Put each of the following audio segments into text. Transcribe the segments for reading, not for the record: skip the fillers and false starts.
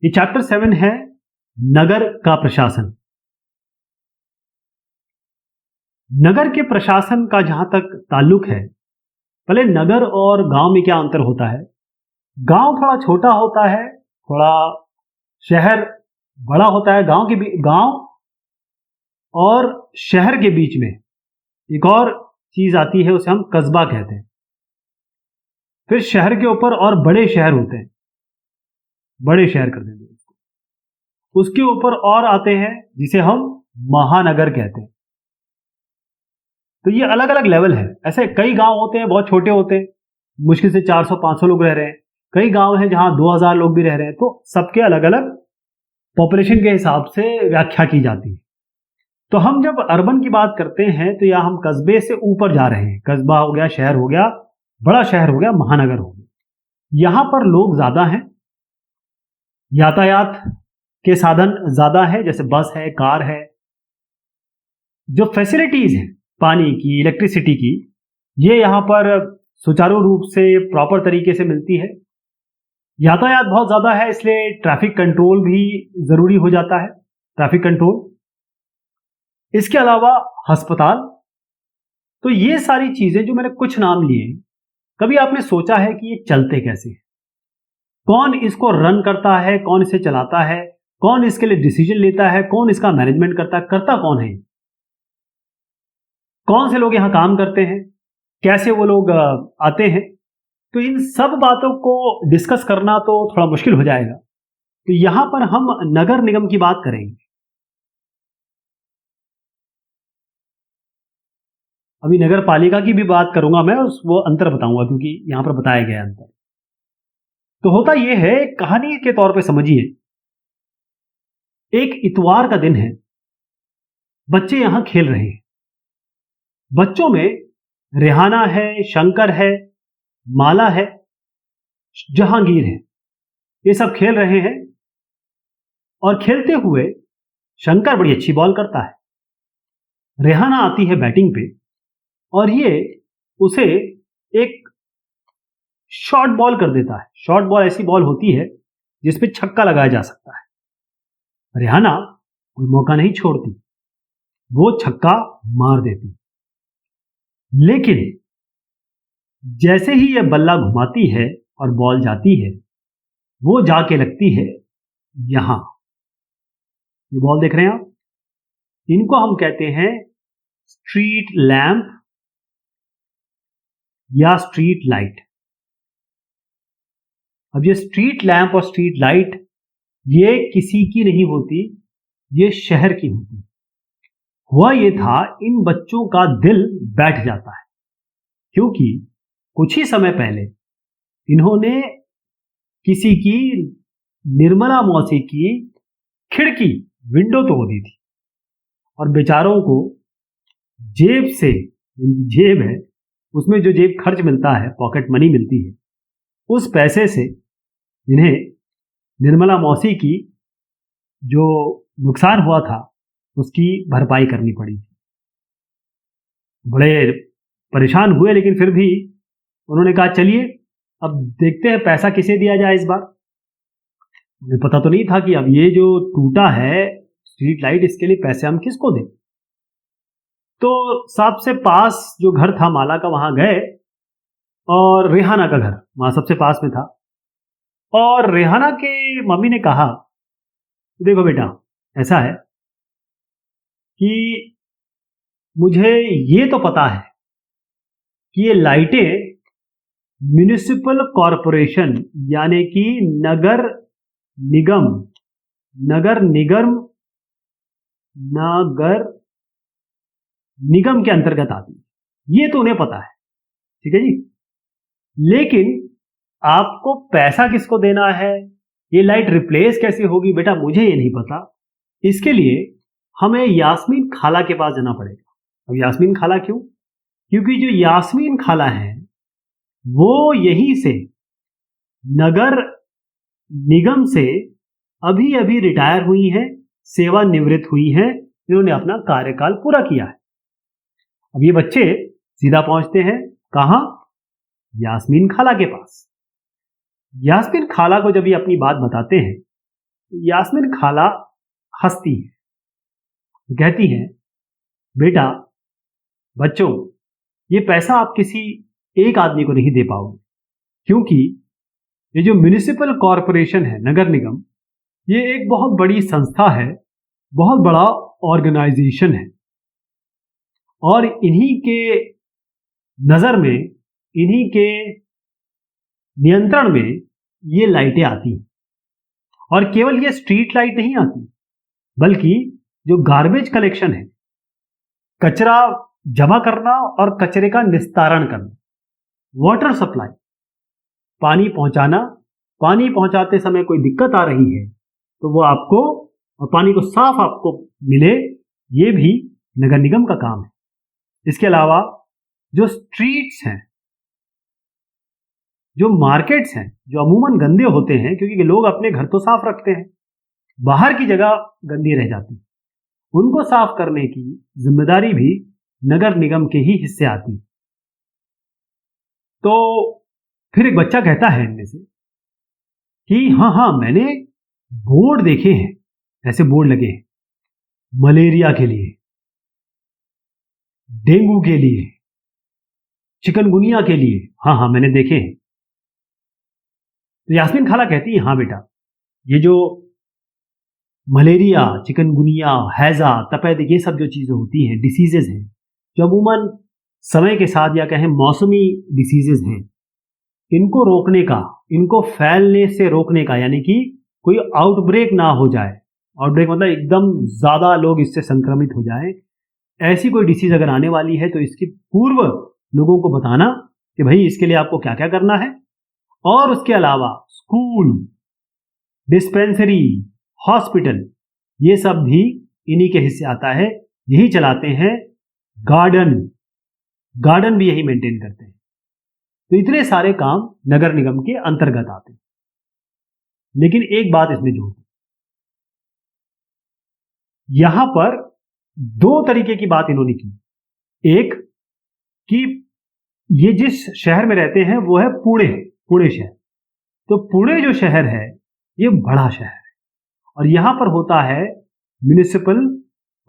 ये चैप्टर 7 है नगर का प्रशासन। नगर के प्रशासन का जहां तक ताल्लुक है, पहले नगर और गांव में क्या अंतर होता है। गांव थोड़ा छोटा होता है, थोड़ा शहर बड़ा होता है। गांव और शहर के बीच में एक और चीज आती है, उसे हम कस्बा कहते हैं। फिर शहर के ऊपर और बड़े शहर होते हैं, बड़े शहर कर देंगे उसको। उसके ऊपर और आते हैं जिसे हम महानगर कहते हैं। तो ये अलग अलग लेवल है। ऐसे कई गांव होते हैं बहुत छोटे होते हैं, मुश्किल से 400-500 लोग रह रहे हैं। कई गांव हैं जहां 2000 लोग भी रह रहे हैं। तो सबके अलग अलग पॉपुलेशन के हिसाब से व्याख्या की जाती है। तो हम जब अर्बन की बात करते हैं तो यहां हम कस्बे से ऊपर जा रहे हैं। कस्बा हो गया, शहर हो गया, बड़ा शहर हो गया, महानगर हो गया। यहां पर लोग ज्यादा हैं, यातायात के साधन ज्यादा है, जैसे बस है, कार है। जो फैसिलिटीज हैं पानी की, इलेक्ट्रिसिटी की, ये यहां पर सुचारू रूप से प्रॉपर तरीके से मिलती है। यातायात बहुत ज्यादा है, इसलिए ट्रैफिक कंट्रोल भी जरूरी हो जाता है, ट्रैफिक कंट्रोल। इसके अलावा अस्पताल। तो ये सारी चीजें जो मैंने कुछ नाम लिए, कभी आपने सोचा है कि ये चलते कैसे हैं? कौन इसको रन करता है, कौन इसे चलाता है, कौन इसके लिए डिसीजन लेता है, कौन इसका मैनेजमेंट करता कौन है? कौन से लोग यहां काम करते हैं, कैसे वो लोग आते हैं? तो इन सब बातों को डिस्कस करना तो थोड़ा मुश्किल हो जाएगा। तो यहां पर हम नगर निगम की बात करेंगे। अभी नगर पालिका की भी बात करूंगा मैं, वो अंतर बताऊंगा क्योंकि यहां पर बताया गया अंतर। तो होता यह है, कहानी के तौर पे समझिए, एक इतवार का दिन है, बच्चे यहां खेल रहे हैं। बच्चों में रेहाना है, शंकर है, माला है, जहांगीर है। ये सब खेल रहे हैं और खेलते हुए शंकर बड़ी अच्छी बॉल करता है, रेहाना आती है बैटिंग पे और ये उसे एक शॉर्ट बॉल कर देता है। शॉर्ट बॉल ऐसी बॉल होती है जिसपे छक्का लगाया जा सकता है। रेहाना कोई मौका नहीं छोड़ती, वो छक्का मार देती। लेकिन जैसे ही यह बल्ला घुमाती है और बॉल जाती है, वो जाके लगती है यहां। ये बॉल देख रहे हैं आप, इनको हम कहते हैं स्ट्रीट लैंप या स्ट्रीट लाइट। अब ये स्ट्रीट लैंप और स्ट्रीट लाइट ये किसी की नहीं होती, ये शहर की होती। हुआ ये था, इन बच्चों का दिल बैठ जाता है क्योंकि कुछ ही समय पहले इन्होंने किसी की, निर्मला मौसी की खिड़की, विंडो तोड़ दी थी और बेचारों को जेब से, जेब है उसमें जो जेब खर्च मिलता है, पॉकेट मनी मिलती है, उस पैसे से इन्हें निर्मला मौसी की जो नुकसान हुआ था उसकी भरपाई करनी पड़ी। बड़े परेशान हुए, लेकिन फिर भी उन्होंने कहा चलिए अब देखते हैं पैसा किसे दिया जाए इस बार। उन्हें पता तो नहीं था कि अब ये जो टूटा है स्ट्रीट लाइट, इसके लिए पैसे हम किसको दें। तो सबसे पास जो घर था माला का, वहां गए और रेहाना का घर वहां सबसे पास में था। और रेहाना के मम्मी ने कहा, देखो बेटा, ऐसा है कि मुझे ये तो पता है कि ये लाइटें म्युनिसिपल कॉरपोरेशन यानी कि नगर निगम के अंतर्गत आती है, ये तो उन्हें पता है, ठीक है जी। लेकिन आपको पैसा किसको देना है, ये लाइट रिप्लेस कैसे होगी, बेटा मुझे ये नहीं पता। इसके लिए हमें यास्मीन खाला के पास जाना पड़ेगा। अब यास्मीन खाला क्यों? क्योंकि जो यास्मीन खाला है वो यहीं से नगर निगम से अभी अभी रिटायर हुई हैं, सेवानिवृत्त हुई हैं, इन्होंने अपना कार्यकाल पूरा किया है। अब ये बच्चे सीधा पहुंचते हैं कहां? यास्मीन खाला के पास। यास्मीन खाला को जब ये अपनी बात बताते हैं यास्मीन खाला हंसती है, कहती हैं, बेटा, बच्चों, ये पैसा आप किसी एक आदमी को नहीं दे पाओगे, क्योंकि ये जो म्युनिसिपल कॉरपोरेशन है, नगर निगम, ये एक बहुत बड़ी संस्था है, बहुत बड़ा ऑर्गेनाइजेशन है, और इन्हीं के नजर में, इन्हीं के नियंत्रण में ये लाइटें आती हैं। और केवल ये स्ट्रीट लाइट नहीं आती, बल्कि जो गार्बेज कलेक्शन है, कचरा जमा करना और कचरे का निस्तारण करना, वाटर सप्लाई, पानी पहुंचाना, पानी पहुंचाते समय कोई दिक्कत आ रही है तो वो आपको, और पानी को साफ आपको मिले, ये भी नगर निगम का काम है। इसके अलावा जो स्ट्रीट्स हैं, जो मार्केट्स हैं, जो अमूमन गंदे होते हैं, क्योंकि लोग अपने घर तो साफ रखते हैं, बाहर की जगह गंदी रह जाती, उनको साफ करने की जिम्मेदारी भी नगर निगम के ही हिस्से आती। तो फिर एक बच्चा कहता है इनमें से कि हाँ, मैंने बोर्ड देखे हैं, ऐसे बोर्ड लगे हैं, मलेरिया के लिए, डेंगू के लिए, चिकनगुनिया के लिए, हाँ, मैंने देखे हैं। तो यास्मीन खाला कहती है, हाँ बेटा, ये जो मलेरिया, चिकनगुनिया, हैजा, तपेदिक, ये सब जो चीजें होती हैं, डिसीजेज हैं, जो अमूमन समय के साथ या कहें मौसमी डिसीजेज हैं, इनको रोकने का, इनको फैलने से रोकने का, यानी कि कोई आउटब्रेक ना हो जाए, आउटब्रेक मतलब एकदम ज्यादा लोग इससे संक्रमित हो जाए, ऐसी कोई डिसीज अगर आने वाली है तो इसकी पूर्व लोगों को बताना कि भाई इसके लिए आपको क्या क्या करना है। और उसके अलावा स्कूल, डिस्पेंसरी, हॉस्पिटल, ये सब भी इन्हीं के हिस्से आता है, यही चलाते हैं। गार्डन भी यही मेंटेन करते हैं। तो इतने सारे काम नगर निगम के अंतर्गत आते हैं। लेकिन एक बात इसमें जोड़, यहां पर दो तरीके की बात इन्होंने की। एक कि ये जिस शहर में रहते हैं वो है पुणे शहर। तो पुणे जो शहर है ये बड़ा शहर है, और यहां पर होता है म्युनिसिपल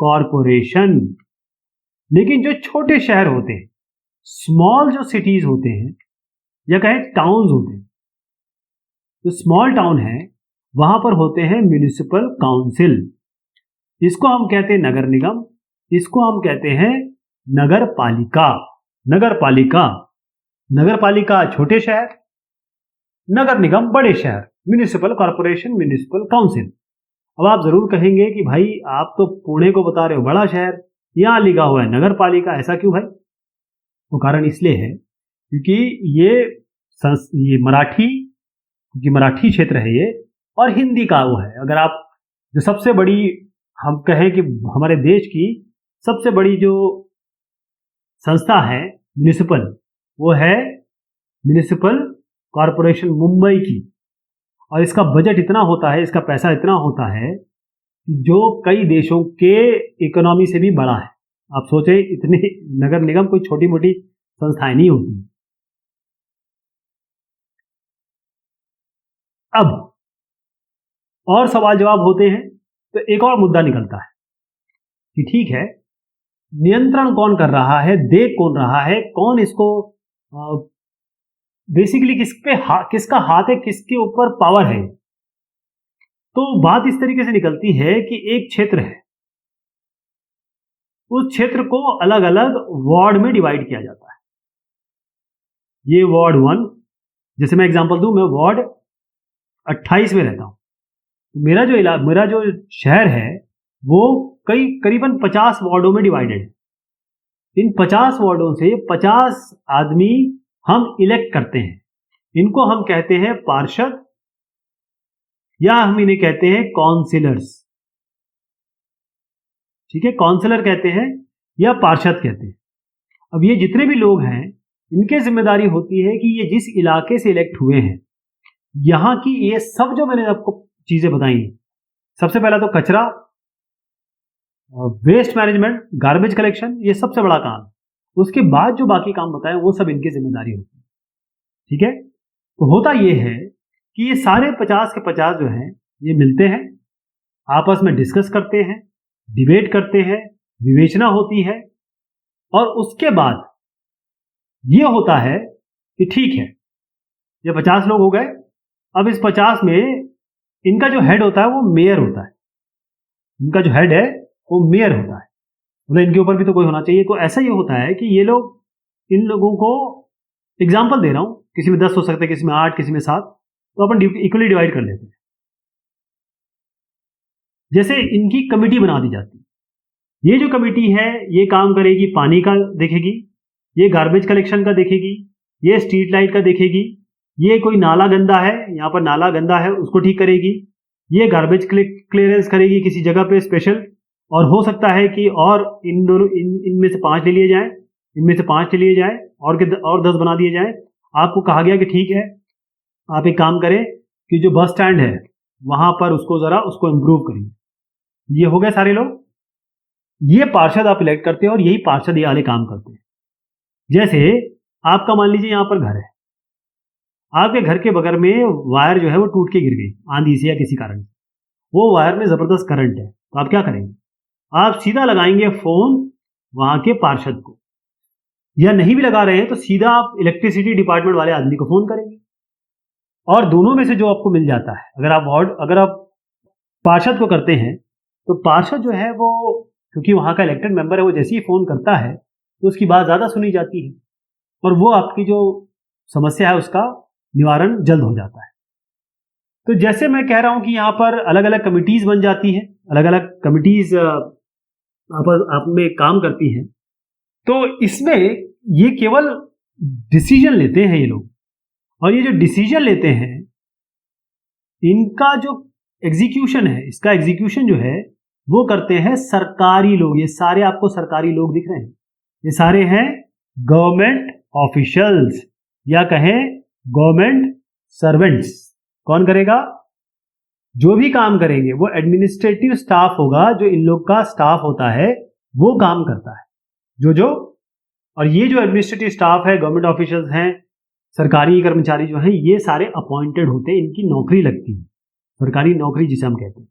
कॉरपोरेशन। लेकिन जो छोटे शहर होते हैं, स्मॉल जो सिटीज होते हैं या कहें टाउन्स होते हैं, जो स्मॉल टाउन है, वहां पर होते हैं म्युनिसिपल काउंसिल। इसको हम कहते हैं नगर निगम, इसको हम कहते हैं नगर पालिका। नगर पालिका छोटे शहर, नगर निगम बड़े शहर, म्युनिसिपल कॉरपोरेशन, म्युनिसिपल काउंसिल। अब आप जरूर कहेंगे कि भाई आप तो पुणे को बता रहे हो बड़ा शहर, यहां लिखा हुआ है नगर पालिका, ऐसा क्यों भाई? तो कारण इसलिए है क्योंकि ये मराठी क्षेत्र है ये, और हिंदी का वो है। अगर आप जो सबसे बड़ी, हम कहें कि हमारे देश की सबसे बड़ी जो संस्था है म्युनिसिपल, वो है म्युनिसिपल कॉरपोरेशन मुंबई की, और इसका बजट इतना होता है, इसका पैसा इतना होता है कि जो कई देशों के इकोनॉमी से भी बड़ा है। आप सोचें, इतने नगर निगम कोई छोटी मोटी संस्थाएं नहीं होती। अब और सवाल जवाब होते हैं तो एक और मुद्दा निकलता है कि ठीक है, नियंत्रण कौन कर रहा है, देख कौन रहा है, कौन इसको बेसिकली किसका हाथ है, किसके ऊपर पावर है। तो बात इस तरीके से निकलती है कि एक क्षेत्र है, उस क्षेत्र को अलग अलग वार्ड में डिवाइड किया जाता है। ये वार्ड 1, जैसे मैं एग्जांपल दूं, मैं वार्ड 28 में रहता हूं। मेरा जो शहर है वो करीबन 50 वार्डों में डिवाइडेड है। इन 50 वार्डों से 50 आदमी हम इलेक्ट करते हैं। इनको हम कहते हैं पार्षद, या हम इन्हें कहते हैं काउंसिलर्स। ठीक है, काउंसिलर कहते हैं या पार्षद कहते हैं। अब ये जितने भी लोग हैं, इनकी जिम्मेदारी होती है कि ये जिस इलाके से इलेक्ट हुए हैं, यहां की ये सब जो मैंने आपको चीजें बताई, सबसे पहला तो कचरा, वेस्ट मैनेजमेंट, गार्बेज कलेक्शन, ये सबसे बड़ा काम। उसके बाद जो बाकी काम बताए वो सब इनकी जिम्मेदारी होती है। ठीक है, तो होता ये है कि ये सारे 50 के 50 जो हैं ये मिलते हैं, आपस में डिस्कस करते हैं, डिबेट करते हैं, विवेचना होती है और उसके बाद ये होता है कि ठीक है, ये 50 लोग हो गए। अब इस 50 में इनका जो हेड होता है वो मेयर होता है। इनका जो हेड है वो मेयर होता है, मतलब इनके ऊपर भी तो कोई होना चाहिए। तो ऐसा ये होता है कि ये लोग, इन लोगों को एग्जाम्पल दे रहा हूं, किसी में 10 हो सकते हैं, किसी में 8, किसी में 7, तो अपन इक्वली डिवाइड कर लेते हैं। जैसे इनकी कमेटी बना दी जाती है। ये जो कमेटी है ये काम करेगी, पानी का देखेगी, ये गार्बेज कलेक्शन का देखेगी, ये स्ट्रीट लाइट का देखेगी, ये कोई नाला गंदा है, यहाँ पर नाला गंदा है उसको ठीक करेगी, ये गार्बेज क्लियरेंस करेगी किसी जगह पे स्पेशल। और हो सकता है कि और इन दोनों इनमें से 5 ले लिए जाएं, इनमें से 5 ले लिए जाएं और 10 बना दिए जाएं। आपको कहा गया कि ठीक है, आप एक काम करें कि जो बस स्टैंड है वहां पर उसको इम्प्रूव करिए। ये हो गए सारे लोग। ये पार्षद आप इलेक्ट करते हैं और यही पार्षद ये वाले काम करते हैं। जैसे आपका मान लीजिए यहां पर घर है, आपके घर के बगल में वायर जो है वो टूट के गिर गई आंधी से या किसी कारण से, वो वायर में जबरदस्त करंट है, तो आप क्या करेंगे? आप सीधा लगाएंगे फोन वहां के पार्षद को, या नहीं भी लगा रहे हैं तो सीधा आप इलेक्ट्रिसिटी डिपार्टमेंट वाले आदमी को फोन करेंगे। और दोनों में से जो आपको मिल जाता है, अगर आप पार्षद को करते हैं तो पार्षद जो है वो, क्योंकि वहां का इलेक्टेड मेंबर है, वो जैसे ही फोन करता है तो उसकी बात ज्यादा सुनी जाती है और वो आपकी जो समस्या है उसका निवारण जल्द हो जाता है। तो जैसे मैं कह रहा हूं कि यहाँ पर अलग अलग कमिटीज बन जाती हैं, अलग अलग कमिटीज आप में काम करती हैं। तो इसमें ये केवल डिसीजन लेते हैं ये लोग, और ये जो डिसीजन लेते हैं इनका जो एग्जीक्यूशन है, इसका एग्जीक्यूशन जो है वो करते हैं सरकारी लोग। ये सारे आपको सरकारी लोग दिख रहे हैं, ये सारे हैं गवर्नमेंट ऑफिशियल्स या कहें गवर्नमेंट सर्वेंट्स। कौन करेगा? जो भी काम करेंगे वो एडमिनिस्ट्रेटिव स्टाफ होगा, जो इन लोग का स्टाफ होता है वो काम करता है जो और ये जो एडमिनिस्ट्रेटिव स्टाफ है, गवर्नमेंट ऑफिशियल्स हैं, सरकारी कर्मचारी जो हैं, ये सारे अपॉइंटेड होते हैं, इनकी नौकरी लगती है, सरकारी नौकरी जिसे हम कहते हैं।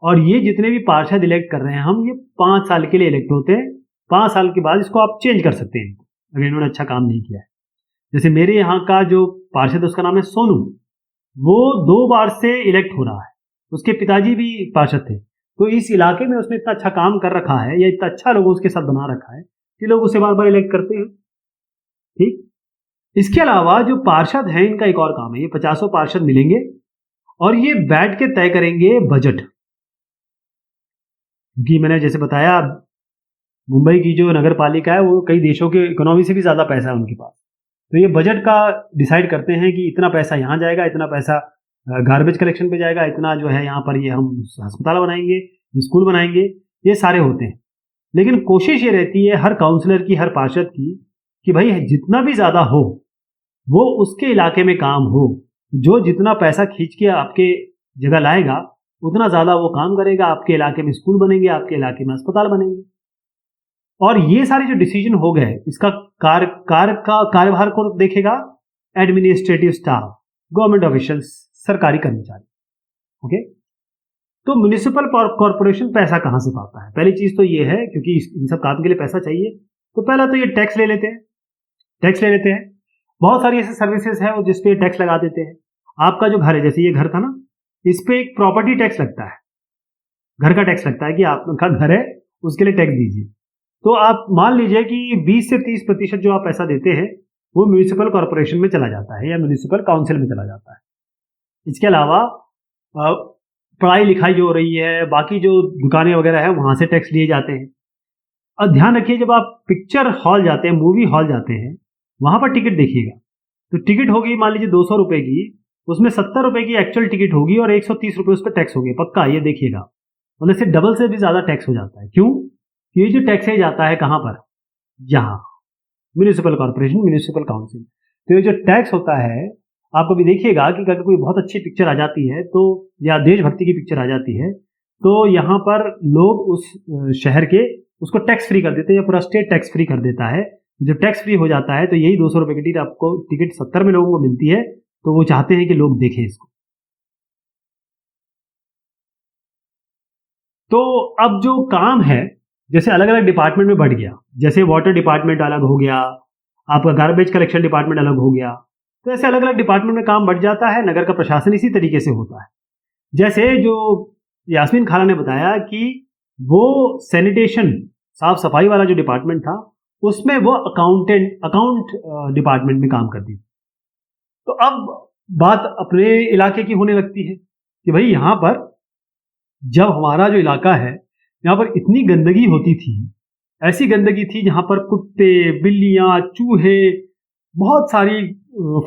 और ये जितने भी पार्षद इलेक्ट कर रहे हैं हम, ये 5 साल के लिए इलेक्ट होते हैं। 5 साल के बाद इसको आप चेंज कर सकते हैं अगर इन्होंने अच्छा काम नहीं किया है। जैसे मेरे यहाँ का जो पार्षद है उसका नाम है सोनू, वो 2 बार से इलेक्ट हो रहा है, उसके पिताजी भी पार्षद थे। तो इस इलाके में उसने इतना अच्छा काम कर रखा है या इतना अच्छा लोगों उसके साथ बना रखा है कि लोग उसे बार बार इलेक्ट करते हैं। ठीक, इसके अलावा जो पार्षद हैं इनका एक और काम है, ये 50 पार्षद मिलेंगे और ये बैठ के तय करेंगे बजट। क्योंकि मैंने जैसे बताया, मुंबई की जो नगर पालिका है वो कई देशों के इकोनॉमी से भी ज्यादा पैसा है उनके पास, तो ये बजट का डिसाइड करते हैं कि इतना पैसा यहाँ जाएगा, इतना पैसा गार्बेज कलेक्शन पे जाएगा, इतना जो है यहाँ पर ये हम अस्पताल बनाएंगे, स्कूल बनाएंगे, ये सारे होते हैं। लेकिन कोशिश ये रहती है हर काउंसलर की, हर पार्षद की, कि भाई जितना भी ज्यादा हो वो उसके इलाके में काम हो। जो जितना पैसा खींच के आपके जगह लाएगा उतना ज्यादा वो काम करेगा, आपके इलाके में स्कूल बनेंगे, आपके इलाके में अस्पताल बनेंगे। और ये सारे जो डिसीजन हो गए, इसका कार्यभार को देखेगा एडमिनिस्ट्रेटिव स्टाफ, गवर्नमेंट ऑफिशियल्स, सरकारी कर्मचारी। ओके, तो म्युनिसिपल कॉर्पोरेशन पैसा कहां से पाता है? पहली चीज तो ये है, क्योंकि इन सब काम के लिए पैसा चाहिए, तो पहला तो ये टैक्स ले लेते हैं। बहुत सारी ऐसी सर्विसेज है जिसपे टैक्स लगा देते हैं। आपका जो घर है, जैसे ये घर था ना, इस पे एक प्रॉपर्टी टैक्स लगता है, घर का टैक्स लगता है कि आपका घर है उसके लिए टैक्स दीजिए। तो आप मान लीजिए कि 20 से 30% जो आप पैसा देते हैं वो म्युनिसिपल कॉर्पोरेशन में चला जाता है या म्युनिसिपल काउंसिल में चला जाता है। इसके अलावा पढ़ाई लिखाई जो हो रही है, बाकी जो दुकानें वगैरह है, वहां से टैक्स लिए जाते हैं। और ध्यान रखिए, जब आप पिक्चर हॉल जाते हैं, मूवी हॉल जाते हैं, वहां पर टिकट देखिएगा, तो टिकट होगी मान लीजिए 200 रुपए की, उसमें 70 रुपए की एक्चुअल टिकट होगी और 130 रुपए उस पर टैक्स होगी, पक्का, ये देखिएगा। मतलब से डबल से भी ज्यादा टैक्स हो जाता है। क्यों? ये जो टैक्स है जाता है कहां पर? यहाँ म्युनिसिपल कॉर्पोरेशन, म्युनिसिपल काउंसिल। तो ये जो टैक्स होता है, आप कभी देखिएगा कि अगर कोई बहुत अच्छी पिक्चर आ जाती है तो, या देशभक्ति की पिक्चर आ जाती है, तो यहाँ पर लोग उस शहर के उसको टैक्स फ्री कर देते हैं, या पूरा स्टेट टैक्स फ्री कर देता है। जब टैक्स फ्री हो जाता है तो यही 200 रुपए की टिकट आपको, टिकट 70 में लोगों को मिलती है, तो वो चाहते हैं कि लोग देखें इसको। तो अब जो काम है जैसे अलग अलग डिपार्टमेंट में बढ़ गया, जैसे वाटर डिपार्टमेंट अलग हो गया, आपका गार्बेज कलेक्शन डिपार्टमेंट अलग हो गया, तो ऐसे अलग अलग डिपार्टमेंट में काम बढ़ जाता है। नगर का प्रशासन इसी तरीके से होता है। जैसे जो यास्मीन खाला ने बताया कि वो सैनिटेशन साफ सफाई वाला जो डिपार्टमेंट था उसमें वो अकाउंट डिपार्टमेंट में काम करती थी। तो अब बात अपने इलाके की होने लगती है कि भाई यहाँ पर जब हमारा जो इलाका है यहाँ पर इतनी गंदगी होती थी, ऐसी गंदगी थी जहाँ पर कुत्ते, बिल्लियाँ, चूहे, बहुत सारी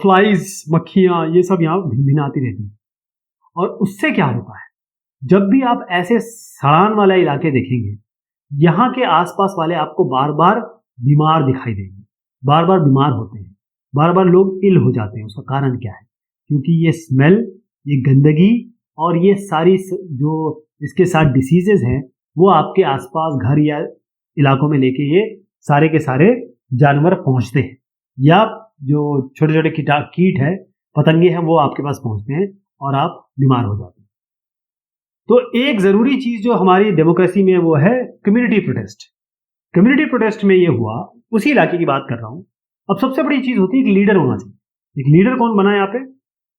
फ्लाइज, मक्खियाँ, ये सब यहाँ भिनभिनाती रहती। और उससे क्या होता है, जब भी आप ऐसे सड़ान वाले इलाके देखेंगे, यहाँ के आसपास वाले आपको बार बार बीमार दिखाई देंगे, बार बार बीमार होते हैं, बार बार लोग इल हो जाते हैं। उसका कारण क्या है? क्योंकि ये स्मेल, ये गंदगी और ये सारी जो इसके साथ डिसीजेज हैं वो आपके आसपास घर या इलाकों में लेके ये सारे के सारे जानवर पहुंचते हैं, या जो छोटे छोटे कीट है, पतंगे हैं, वो आपके पास पहुंचते हैं और आप बीमार हो जाते हैं। तो एक जरूरी चीज जो हमारी डेमोक्रेसी में वो है कम्युनिटी प्रोटेस्ट। कम्युनिटी प्रोटेस्ट में ये हुआ, उसी इलाके की बात कर रहा हूं। अब सबसे बड़ी चीज होती है एक लीडर होना चाहिए। एक लीडर कौन बना यहाँ पे?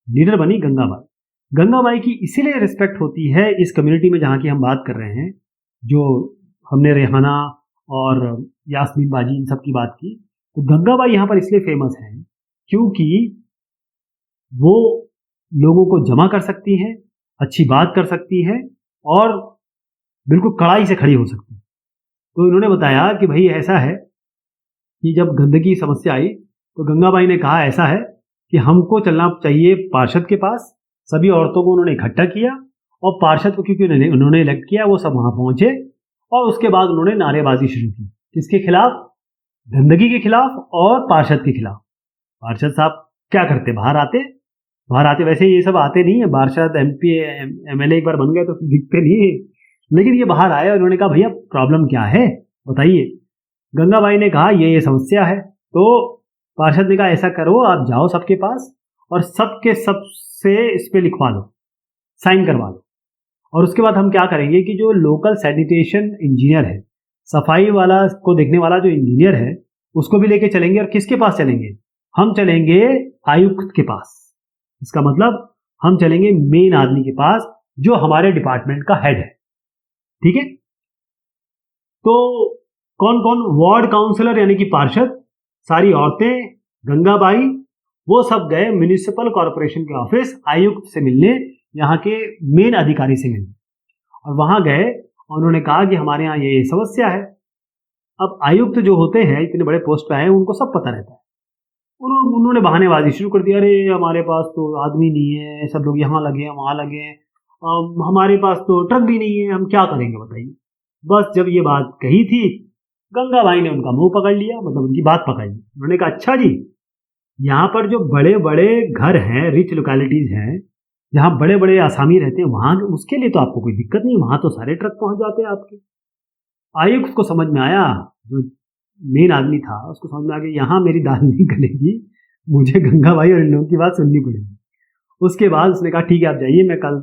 लीडर बनी गंगाबाई। गंगाबाई की इसीलिए रिस्पेक्ट होती है इस कम्युनिटी में जहां की हम बात कर रहे हैं, जो हमने रेहाना और यास्मीन बाजी इन सब की बात की। तो गंगाबाई यहाँ पर इसलिए फेमस है क्योंकि वो लोगों को जमा कर सकती हैं, अच्छी बात कर सकती हैं और बिल्कुल कड़ाई से खड़ी हो सकती है। तो इन्होंने बताया कि भाई ऐसा है कि जब गंदगी की समस्या आई तो गंगाबाई ने कहा ऐसा है कि हमको चलना चाहिए पार्षद के पास। सभी औरतों को उन्होंने इकट्ठा किया और पार्षद को क्योंकि उन्होंने इलेक्ट किया, वो सब वहां पहुंचे और उसके बाद उन्होंने नारेबाजी शुरू की। किसके खिलाफ? गंदगी के खिलाफ और पार्षद के खिलाफ। पार्षद साहब क्या करते? बाहर आते। वैसे ये सब आते नहीं है, पार्षद MP MLA एक बार बन गए तो दिखते नहीं है, लेकिन ये बाहर आए और उन्होंने कहा भैया प्रॉब्लम क्या है बताइए। गंगाबाई ने कहा ये समस्या है। तो पार्षद ने कहा ऐसा करो, आप जाओ सबके पास और सबके सबसे इस पे लिखवा लो, साइन करवा लो, और उसके बाद हम क्या करेंगे कि जो लोकल सैनिटेशन इंजीनियर है, सफाई वाला को देखने वाला जो इंजीनियर है, उसको भी लेके चलेंगे। और किसके पास चलेंगे? हम चलेंगे आयुक्त के पास। इसका मतलब हम चलेंगे मेन आदमी के पास जो हमारे डिपार्टमेंट का हेड है। ठीक है? तो कौन कौन? वार्ड काउंसलर यानी कि पार्षद, सारी औरतें, गंगाबाई, वो सब गए म्युनिसिपल कॉर्पोरेशन के ऑफिस आयुक्त से मिलने, यहाँ के मेन अधिकारी से मिलने। और वहां गए और उन्होंने कहा कि हमारे यहाँ ये समस्या है। अब आयुक्त जो होते हैं, इतने बड़े पोस्ट पे आए, उनको सब पता रहता है। उन्होंने बहानेबाजी शुरू कर दी, अरे हमारे पास तो आदमी नहीं है, सब लोग यहाँ लगे हैं, वहां लगे हैं, हमारे पास तो ट्रक भी नहीं है, हम क्या करेंगे बताइए। बस जब ये बात कही थी, गंगाबाई ने उनका मुंह पकड़ लिया, मतलब उनकी बात पकड़ ली। उन्होंने कहा अच्छा जी, यहाँ पर जो बड़े बड़े घर हैं, रिच लोकेलिटीज हैं, जहाँ बड़े बड़े आसामी रहते हैं, वहां उसके लिए तो आपको कोई दिक्कत नहीं, वहां तो सारे ट्रक पहुंच जाते हैं आपके। आयुक्त को समझ में आया, जो मेन आदमी था उसको समझ में आ गया यहाँ मेरी दाल नहीं गलेगी, मुझे गंगाबाई और इन लोगों की बात सुननी पड़ेगी। उसके बाद उसने कहा ठीक है आप जाइए, मैं कल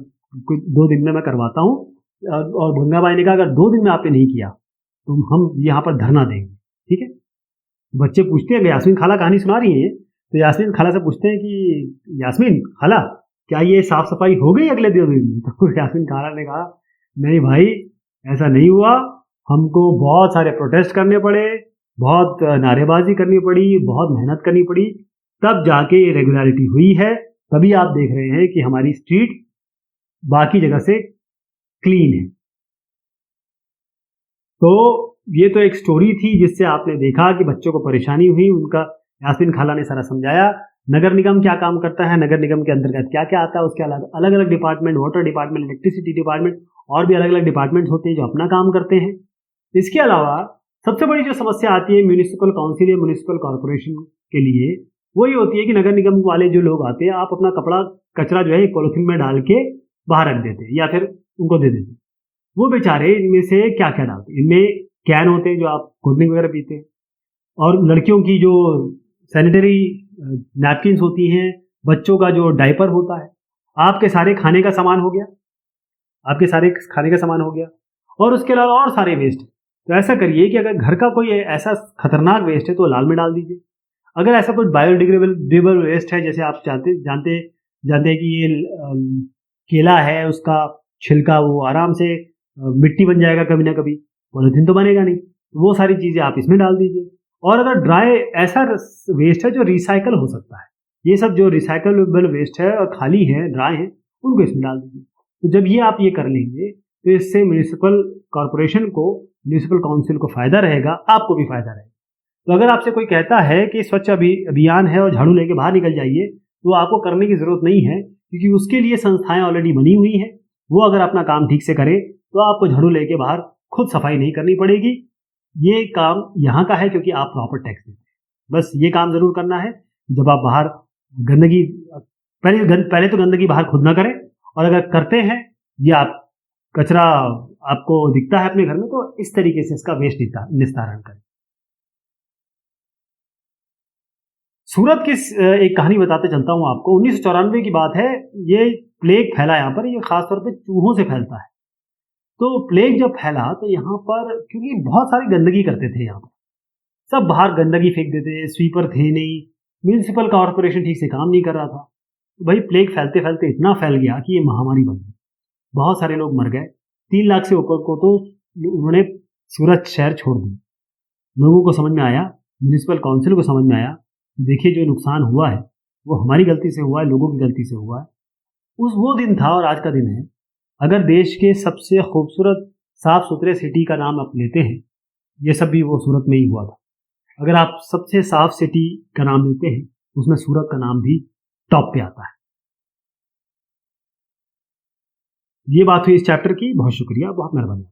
2 दिन में मैं करवाता हूँ। और गंगाबाई ने कहा अगर 2 दिन में आपने नहीं किया तो हम यहाँ पर धरना देंगे। ठीक है? बच्चे पूछते हैं, यास्मीन खाला कहानी सुना रही है, तो यास्मीन खाला से पूछते हैं कि यास्मीन खाला क्या ये साफ सफाई हो गई अगले 2 दिन में? तो यास्मीन खाला ने कहा नहीं भाई, ऐसा नहीं हुआ, हमको बहुत सारे प्रोटेस्ट करने पड़े, बहुत नारेबाजी करनी पड़ी, बहुत मेहनत करनी पड़ी, तब जाके ये रेगुलरिटी हुई है। तभी आप देख रहे हैं कि हमारी स्ट्रीट बाकी जगह से क्लीन है। तो ये तो एक स्टोरी थी जिससे आपने देखा कि बच्चों को परेशानी हुई, उनका यास्मीन खाला ने सारा समझाया। नगर निगम क्या काम करता है, नगर निगम के अंतर्गत क्या क्या आता है, उसके अलग अलग department, water department, electricity department और भी अलग अलग डिपार्टमेंट्स होते हैं जो अपना काम करते हैं। इसके अलावा सबसे बड़ी जो समस्या आती है म्यूनिसिपल काउंसिल या म्यूनिसिपल कॉर्पोरेशन के लिए, वही होती है कि नगर निगम वाले जो लोग आते हैं, आप अपना कचरा जो है पॉलिथीन में डाल के बाहर रख देते हैं या फिर उनको दे देते हैं। वो बेचारे इनमें से क्या क्या डालते हैं? इनमें कैन होते हैं जो आप कोल्ड ड्रिंक वगैरह पीते हैं, और लड़कियों की जो सैनिटरी नैपकिन्स होती हैं, बच्चों का जो डायपर होता है, आपके सारे खाने का सामान हो गया, और उसके अलावा और सारे वेस्ट है। तो ऐसा करिए कि अगर घर का कोई ऐसा खतरनाक वेस्ट है तो लाल में डाल दीजिए। अगर ऐसा कुछ बायोडिग्रेडेबल वेस्ट है, जैसे आप जानते जानते हैं कि ये केला है, उसका छिलका वो आराम से मिट्टी बन जाएगा कभी ना कभी, पॉलिथीन तो बनेगा नहीं, वो सारी चीज़ें आप इसमें डाल दीजिए। और अगर ड्राई ऐसा वेस्ट है जो रिसाइकल हो सकता है, ये सब जो रिसाइकलेबल वेस्ट है और खाली है, ड्राई है, उनको इसमें डाल दीजिए। तो जब ये आप ये कर लेंगे तो इससे म्यूनिसिपल कॉरपोरेशन को, म्यूनिसिपल काउंसिल को फायदा रहेगा, आपको भी फायदा रहेगा। तो अगर आपसे कोई कहता है कि स्वच्छ अभियान है और झाड़ू लेके बाहर निकल जाइए, तो आपको करने की जरूरत नहीं है, क्योंकि उसके लिए संस्थाएं ऑलरेडी बनी हुई हैं। वो अगर अपना काम ठीक से करे तो आपको झाड़ू लेके बाहर खुद सफाई नहीं करनी पड़ेगी। ये काम यहाँ का है क्योंकि आप प्रॉपर टैक्स देते हैं। बस ये काम जरूर करना है। जब आप बाहर गंदगी, पहले तो गंदगी बाहर खुद ना करें, और अगर करते हैं या आप कचरा आपको दिखता है अपने घर में, तो इस तरीके से इसका वेस्ट निस्तारण करें। सूरत की एक कहानी बताते चलता हूँ आपको। 1994 की बात है। ये प्लेग फैला यहाँ पर, ये खासतौर पे चूहों से फैलता है। तो प्लेग जब फैला तो यहाँ पर, क्योंकि बहुत सारी गंदगी करते थे यहाँ पर, सब बाहर गंदगी फेंक देते, स्वीपर थे नहीं, म्यूनिसिपल कॉर्पोरेशन ठीक से काम नहीं कर रहा था। तो भाई प्लेग फैलते फैलते इतना फैल गया कि ये महामारी बन गई, बहुत सारे लोग मर गए। 3 लाख से ऊपर को तो उन्होंने सूरत शहर छोड़ दिया। लोगों को समझ में आया, म्यूनिसिपल काउंसिल को समझ में आया, देखिए जो नुकसान हुआ है वो हमारी गलती से हुआ है, लोगों की गलती से हुआ है। वो दिन था और आज का दिन है। अगर देश के सबसे खूबसूरत साफ सुथरे सिटी का नाम आप लेते हैं, ये सब भी वो सूरत में ही हुआ था। अगर आप सबसे साफ सिटी का नाम लेते हैं, उसमें सूरत का नाम भी टॉप पे आता है। ये बात हुई इस चैप्टर की। बहुत शुक्रिया, बहुत मेहरबानी।